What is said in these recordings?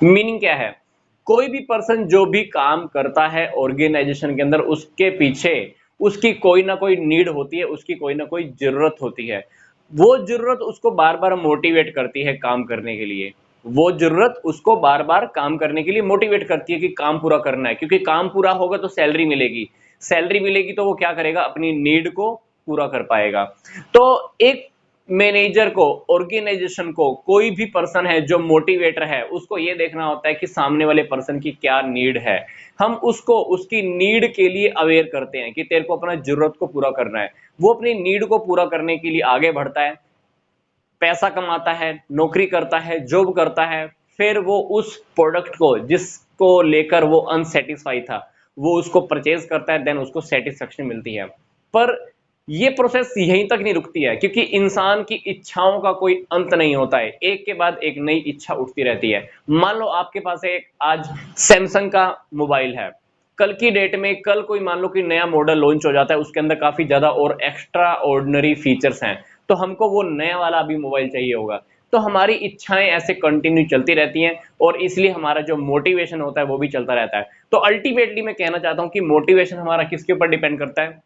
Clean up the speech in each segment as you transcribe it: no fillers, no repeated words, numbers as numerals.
Meaning क्या है? कोई भी पर्सन जो भी काम करता है ऑर्गेनाइजेशन के अंदर, उसके पीछे उसकी कोई ना कोई नीड होती है, उसकी कोई ना कोई ज़रूरत होती है। वो ज़रूरत उसको बार-बार मोटिवेट करती है काम करने के लिए। वो ज़रूरत उसको बार-बार काम करने के लिए मोटिवेट करती है कि काम पूरा करना है, क्योंकि काम पूरा होगा तो सैलरी मिलेगी। सैलरी मिलेगी तो वो क्या करेगा? अपनी नीड को पूरा कर पाएगा। तो एक मैनेजर को, ऑर्गेनाइजेशन को, कोई भी पर्सन है जो मोटिवेटर है, उसको ये देखना होता है कि सामने वाले पर्सन की क्या नीड है। हम उसको उसकी नीड के लिए अवेयर करते हैं कि तेरे को अपना जरूरत को पूरा करना है। वो अपनी नीड को पूरा करने के लिए आगे बढ़ता है, पैसा कमाता है, नौकरी करता है, जॉब करता है, फिर वो उस प्रोडक्ट को जिसको लेकर वो अनसेटिस्फाई था, वो उसको परचेज करता है, देन उसको सेटिस्फेक्शन मिलती है। पर ये प्रोसेस यहीं तक नहीं रुकती है, क्योंकि इंसान की इच्छाओं का कोई अंत नहीं होता है, एक के बाद एक नई इच्छा उठती रहती है। मान लो आपके पास एक आज सैमसंग का मोबाइल है, कल की डेट में कल कोई मान लो कि नया मॉडल लॉन्च हो जाता है, उसके अंदर काफी ज्यादा और एक्स्ट्रा ऑर्डिनरी फीचर्स हैं, तो हमको वो नया वाला अभी मोबाइल चाहिए होगा। तो हमारी इच्छाएं ऐसे कंटिन्यू चलती रहती हैं, और इसलिए हमारा जो मोटिवेशन होता है वो भी चलता रहता है। तो अल्टीमेटली मैं कहना चाहता हूं कि मोटिवेशन हमारा किसके ऊपर डिपेंड करता है?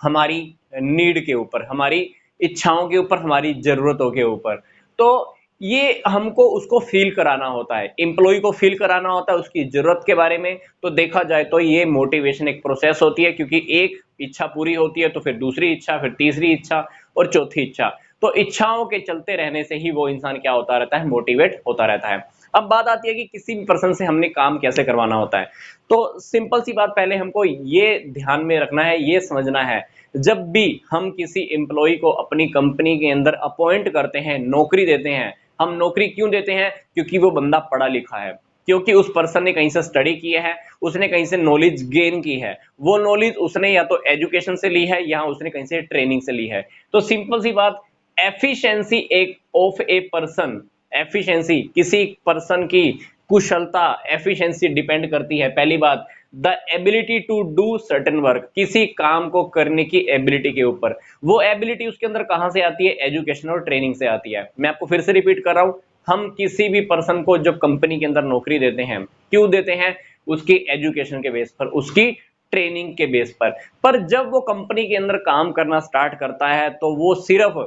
हमारी नीड के ऊपर, हमारी इच्छाओं के ऊपर, हमारी ज़रूरतों के ऊपर। तो ये हमको उसको फ़ील कराना होता है, एम्प्लॉयी को फ़ील कराना होता है उसकी ज़रूरत के बारे में। तो देखा जाए तो ये मोटिवेशन एक प्रोसेस होती है, क्योंकि एक इच्छा पूरी होती है तो फिर दूसरी इच्छा, फिर तीसरी इच्छा और चौथी इच्छा। तो इच्छाओं के चलते रहने से ही वो इंसान क्या होता रहता है? मोटिवेट होता रहता है। अब बात आती है कि किसी भी पर्सन से हमने काम कैसे करवाना होता है। तो सिंपल सी बात, पहले हमको ये ध्यान में रखना है, ये समझना है, जब भी हम किसी एम्प्लॉय को अपनी कंपनी के अंदर अपॉइंट करते हैं, नौकरी देते हैं, हम नौकरी क्यों देते हैं? क्योंकि वो बंदा पढ़ा लिखा है, क्योंकि उस पर्सन ने कहीं से स्टडी किया है, उसने कहीं से नॉलेज गेन की है। वो नॉलेज उसने या तो एजुकेशन से ली है, या उसने कहीं से ट्रेनिंग से ली है। तो सिंपल सी बात, एफिशिएंसी एक ऑफ ए पर्सन, एफिशिएंसी किसी पर्सन की कुशलता, एफिशिएंसी डिपेंड करती है, पहली बात, the ability to do certain work, किसी काम को करने की एबिलिटी के ऊपर। वो एबिलिटी उसके अंदर कहां से आती है? एजुकेशन और ट्रेनिंग से आती है। मैं आपको फिर से रिपीट कर रहा हूं, हम किसी भी पर्सन को जब कंपनी के अंदर नौकरी देते हैं, क्यों देते हैं? उसकी एजुकेशन के बेस पर, उसकी ट्रेनिंग के बेस पर जब वो कंपनी के अंदर काम करना स्टार्ट करता है, तो वो सिर्फ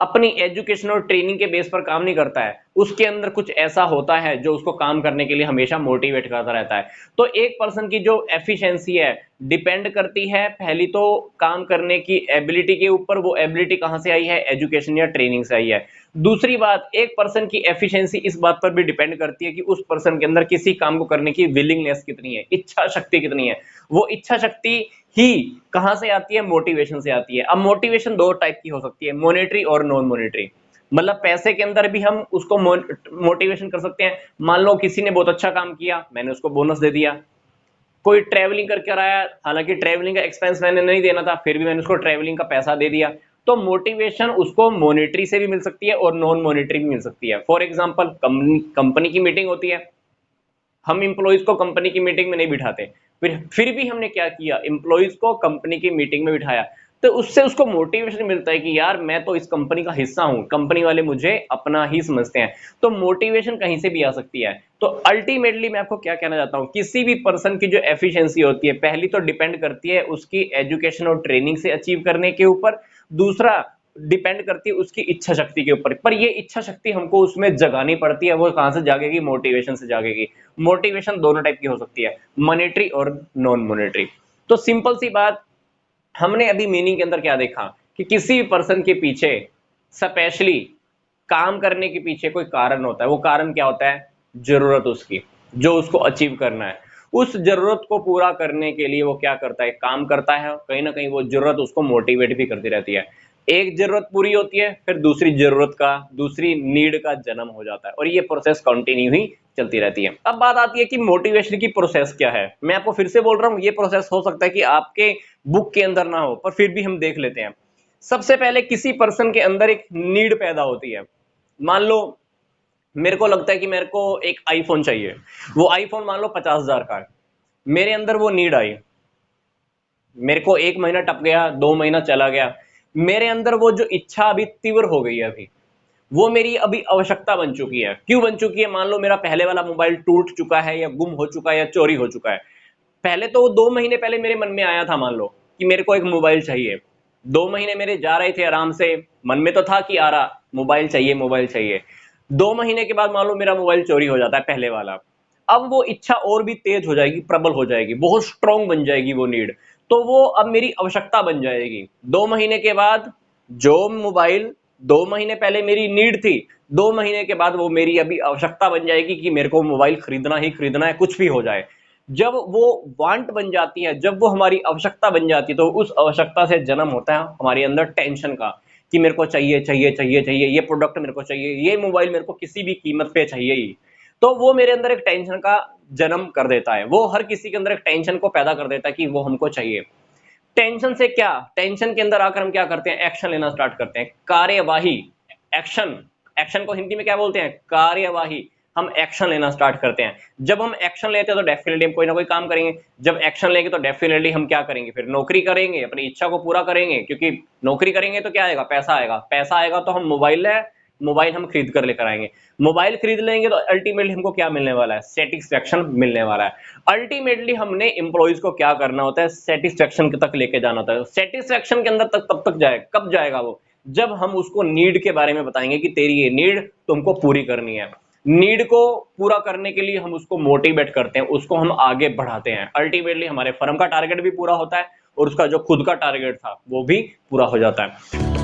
अपनी एजुकेशन और ट्रेनिंग के बेस पर काम नहीं करता है, उसके अंदर कुछ ऐसा होता है जो उसको काम करने के लिए हमेशा मोटिवेट करता रहता है। तो एक पर्सन की जो एफिशिएंसी है, डिपेंड करती है पहली तो काम करने की एबिलिटी के ऊपर। वो एबिलिटी कहां से आई है? एजुकेशन या ट्रेनिंग से आई है। दूसरी बात, एक पर्सन की एफिशिएंसी इस बात पर भी डिपेंड करती है कि उस पर्सन के अंदर किसी काम को करने की विलिंगनेस कितनी है, इच्छा शक्ति कितनी है। वो इच्छा शक्ति ही कहां से आती है? मोटिवेशन से आती है। अब मोटिवेशन दो टाइप की हो सकती है, मॉनेटरी और नॉन मॉनेटरी। मतलब पैसे के अंदर भी हम उसको मोटिवेशन कर सकते हैं। मान लो किसी ने बहुत अच्छा काम किया, मैंने उसको बोनस दे दिया। कोई ट्रैवलिंग करके आया, हालांकि ट्रैवलिंग का एक्सपेंस मैंने नहीं देना था, फिर भी मैंने उसको ट्रैवलिंग का पैसा दे दिया। तो मोटिवेशन उसको मॉनेटरी से भी मिल सकती है और नॉन मॉनेटरी भी मिल सकती है। फॉर एग्जांपल, कंपनी की मीटिंग होती है, हम इंप्लॉइज को कंपनी की मीटिंग में नहीं बिठाते, फिर भी हमने क्या किया? इंप्लॉइज को कंपनी की मीटिंग में बिठाया। तो उससे उसको मोटिवेशन मिलता है कि यार मैं तो इस कंपनी का हिस्सा हूं, कंपनी वाले मुझे अपना ही समझते हैं। तो मोटिवेशन कहीं से भी आ सकती है। तो अल्टीमेटली मैं आपको क्या कहना चाहता हूं, किसी भी पर्सन की जो एफिशिएंसी होती है, पहली तो डिपेंड करती है उसकी एजुकेशन और ट्रेनिंग से अचीव करने के ऊपर। दूसरा, डिपेंड करती है उसकी इच्छा शक्ति के ऊपर। पर ये इच्छा शक्ति हमको उसमें जगानी पड़ती है। वो कहां से जागेगी? मोटिवेशन से जागेगी। मोटिवेशन दोनों टाइप की हो सकती है, मॉनेटरी और नॉन मॉनेटरी। तो सिंपल सी बात, हमने अभी मीनिंग के अंदर क्या देखा कि किसी भी पर्सन के पीछे, स्पेशली काम करने के पीछे कोई कारण होता है। वो कारण क्या होता है? जरूरत उसकी, जो उसको अचीव करना है। उस जरूरत को पूरा करने के लिए वो क्या करता है? काम करता है। कहीं ना कहीं वो जरूरत उसको मोटिवेट भी करती रहती है। एक जरूरत पूरी होती है, फिर दूसरी जरूरत का, दूसरी नीड का जन्म हो जाता है, और ये प्रोसेस कंटिन्यू ही चलती रहती है। अब बात आती है कि मोटिवेशन की प्रोसेस क्या है। मैं आपको फिर से बोल रहा हूं, ये प्रोसेस हो सकता है कि आपके बुक के अंदर ना हो, पर फिर भी हम देख लेते हैं। सबसे पहले किसी पर्सन के अंदर एक नीड पैदा होती है। मान लो मेरे को लगता है कि मेरे को एक आईफोन चाहिए। वो आईफोन मान लो 50,000 का है। मेरे अंदर वो नीड आई, मेरे को एक महीना टप गया, 2 महीना चला गया, मेरे अंदर वो जो इच्छा अभी तीव्र हो गई है अभी, वो मेरी अभी आवश्यकता बन चुकी है। क्यों बन चुकी है? मान लो मेरा पहले वाला मोबाइल टूट चुका है या गुम हो चुका है या चोरी हो चुका है। पहले तो 2 महीने पहले मेरे मन में आया था, मान लो कि मेरे को एक मोबाइल चाहिए। 2 महीने मेरे जा रहे थे आराम से, मन में तो था कि आ रहा मोबाइल चाहिए, मोबाइल चाहिए। 2 महीने के बाद मान लो मेरा मोबाइल चोरी हो जाता है पहले वाला। अब वो इच्छा और भी तेज हो जाएगी, प्रबल हो जाएगी, बहुत स्ट्रांग बन जाएगी वो नीड। तो वो अब मेरी आवश्यकता बन जाएगी। 2 महीने के बाद जो मोबाइल 2 महीने पहले मेरी नीड थी, 2 महीने के बाद वो मेरी अभी आवश्यकता बन जाएगी कि मेरे को मोबाइल खरीदना ही खरीदना है, कुछ भी हो जाए। जब वो वांट बन जाती है, जब वो हमारी आवश्यकता बन जाती है, तो उस आवश्यकता से जन्म होता है हमारे अंदर टेंशन का, कि मेरे को चाहिए चाहिए चाहिए चाहिए, ये प्रोडक्ट मेरे को चाहिए, ये मोबाइल मेरे को किसी भी कीमत पे चाहिए ही। तो वो मेरे अंदर एक टेंशन का जन्म कर देता है। वो हर किसी के अंदर एक टेंशन को पैदा कर देता है कि वो हमको चाहिए। टेंशन से क्या, टेंशन के अंदर आकर हम क्या करते हैं? एक्शन लेना स्टार्ट करते हैं, कार्यवाही। एक्शन, एक्शन को हिंदी में क्या बोलते हैं? कार्यवाही। हम एक्शन लेना स्टार्ट करते हैं। जब हम एक्शन लेते हैं तो डेफिनेटली हम कोई ना कोई काम करेंगे। जब एक्शन लेंगे तो डेफिनेटली हम क्या करेंगे? फिर नौकरी करेंगे, अपनी इच्छा को पूरा करेंगे, क्योंकि नौकरी करेंगे तो क्या आएगा? पैसा आएगा। पैसा आएगा तो हम मोबाइल है, मोबाइल हम खरीद कर लेकर आएंगे। मोबाइल खरीद लेंगे तो अल्टीमेटली हमको क्या मिलने वाला है? सेटिस्फेक्शन मिलने वाला है। अल्टीमेटली हमने एम्प्लॉइज को क्या करना होता है? सेटिस्फेक्शन तक लेके जाना होता है। सेटिस्फेक्शन के अंदर तक तब तक जाए, कब जाएगा वो? जब हम उसको नीड के बारे में बताएंगे कि तेरी ये नीड तुमको पूरी करनी है। नीड को पूरा करने के लिए हम उसको मोटिवेट करते हैं, उसको हम आगे बढ़ाते हैं। अल्टीमेटली हमारे फर्म का टारगेट भी पूरा होता है और उसका जो खुद का टारगेट था वो भी पूरा हो जाता है।